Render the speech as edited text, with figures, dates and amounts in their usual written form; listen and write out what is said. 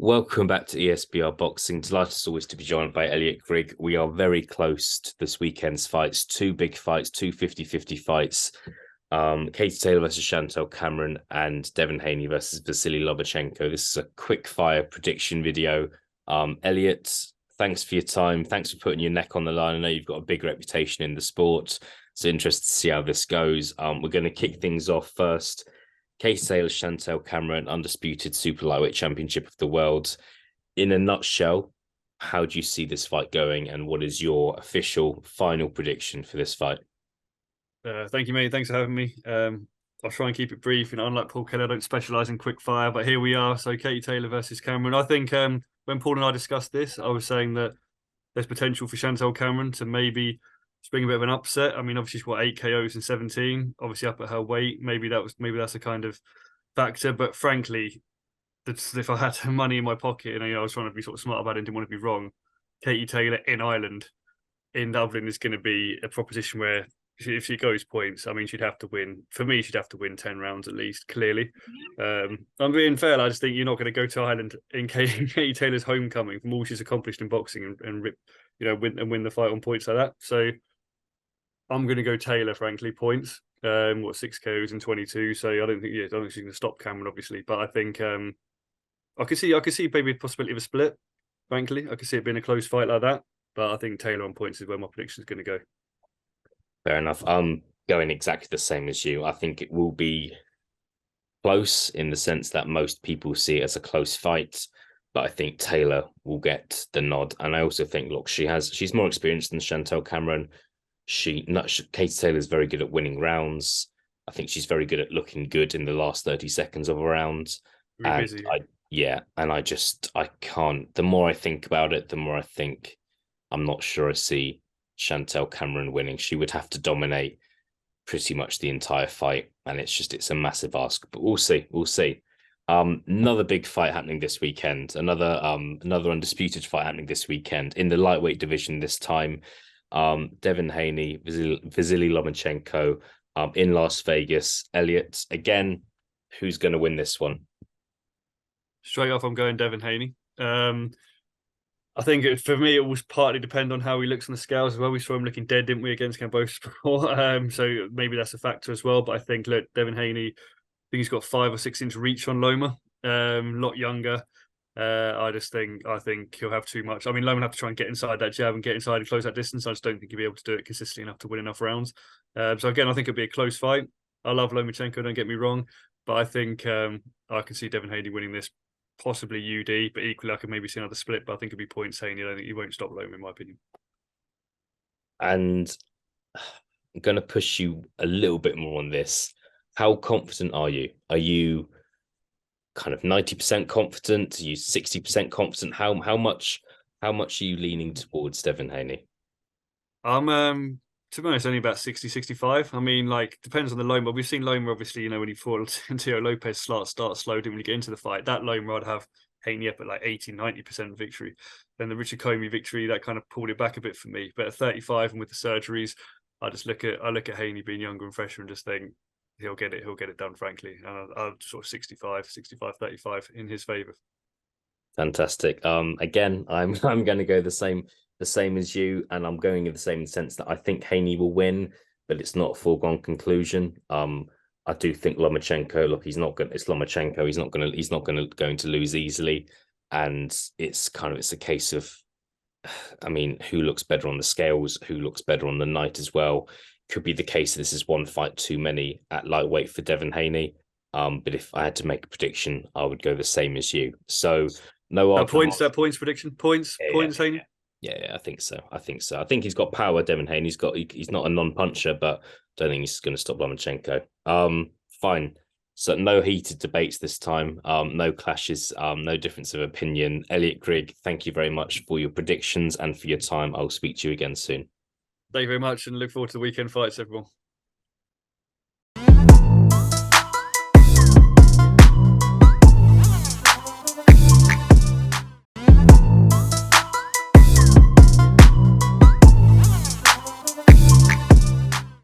Welcome back to ESBR Boxing. Delighted as always to be joined by Elliot Grigg. We are very close to this weekend's fights. Two big fights, two 50-50 fights. Katie Taylor versus Chantel Cameron and Devin Haney versus Vasily Lomachenko. This is a quick fire prediction video. Elliot, thanks for your time. Thanks for putting your neck on the line. I know you've got a big reputation in the sport. It's interesting to see how this goes. We're going to kick things off first. Katie Taylor, Chantel Cameron, undisputed super lightweight championship of the world. In a nutshell, how do you see this fight going, and what is your official final prediction for this fight? Thank you, mate. Thanks for having me. I'll try and keep it brief. Unlike Paul Kelly, I don't specialise in quick fire, but here we are. So Katie Taylor versus Cameron. I think when Paul and I discussed this, I was saying that there's potential for Chantel Cameron to maybe spring a bit of an upset. I mean, obviously she's got 8 KOs in 17, obviously up at her weight. Maybe that's a kind of factor. But frankly, if I had money in my pocket and I was trying to be sort of smart about it and didn't want to be wrong, Katie Taylor in Ireland, in Dublin, is going to be a proposition where if she goes points, I mean, she'd have to win. For me, she'd have to win 10 rounds at least, clearly. I'm being fair. I just think you're not going to go to Ireland in Katie Taylor's homecoming from all she's accomplished in boxing and win the fight on points like that. So I'm going to go Taylor, frankly, points. 6 KOs in 22. So I don't think she's going to stop Cameron, obviously. But I think I could see maybe a possibility of a split. Frankly, I could see it being a close fight like that. But I think Taylor on points is where my prediction is going to go. Fair enough. I'm going exactly the same as you. I think it will be close in the sense that most people see it as a close fight, but I think Taylor will get the nod. And I also think, look, she's more experienced than Chantel Cameron. Katie Taylor is very good at winning rounds. I think she's very good at looking good in the last 30 seconds of a round. Really busy. I can't. The more I think about it, the more I think I'm not sure I see Chantel Cameron winning. She would have to dominate pretty much the entire fight, and it's a massive ask. But we'll see. Another big fight happening this weekend. Another undisputed fight happening this weekend in the lightweight division this time. Devin Haney, Vasily Lomachenko, in Las Vegas. Elliot, again, who's going to win this one? Straight off, I'm going Devin Haney. I think for me, it will partly depend on how he looks on the scales as well. We saw him looking dead, didn't we, against Cambodia before? So maybe that's a factor as well. But I think, look, Devin Haney, I think he's got 5 or 6 inch reach on Loma. A lot younger. I think he'll have too much. I mean, Loma will have to try and get inside that jab and get inside and close that distance. I just don't think he'll be able to do it consistently enough to win enough rounds. So again, I think it'll be a close fight. I love Lomachenko, don't get me wrong, but I think I can see Devin Haney winning this. Possibly UD, but equally I could maybe see another split, but I think it'd be points Haney. I don't think he won't stop Loma, in my opinion. And I'm going to push you a little bit more on this. How confident are you? Are you kind of 90% confident? Are you 60% confident? How much are you leaning towards Devin Haney? I'm to be honest, only about 60, 65. I mean, depends on the Loma. We've seen Loma, obviously, when he fought Tio Lopez, start slow, didn't really get into the fight. That Loma, I'd have Haney up at 80, 90% victory. Then the Richard Comey victory, that kind of pulled it back a bit for me. But at 35 and with the surgeries, I look at Haney being younger and fresher and just think he'll get it done, frankly. I'll sort of 65, 35 in his favour. Fantastic. Again, I'm going to go the same as you, and I'm going in the same sense that I think Haney will win, but it's not a foregone conclusion. I do think Lomachenko. Look, it's Lomachenko. He's not going to lose easily, and it's a case of, I mean, who looks better on the scales, who looks better on the night as well. Could be the case this is one fight too many at lightweight for Devin Haney. But if I had to make a prediction, I would go the same as you. So no points prediction. Points, Haney. Yeah, I think so. I think he's got power, Devin Haney. He's not a non-puncher, but I don't think he's going to stop Lomachenko. Fine. So no heated debates this time. No clashes. No difference of opinion. Elliot Grigg, thank you very much for your predictions and for your time. I'll speak to you again soon. Thank you very much, and look forward to the weekend fights, everyone.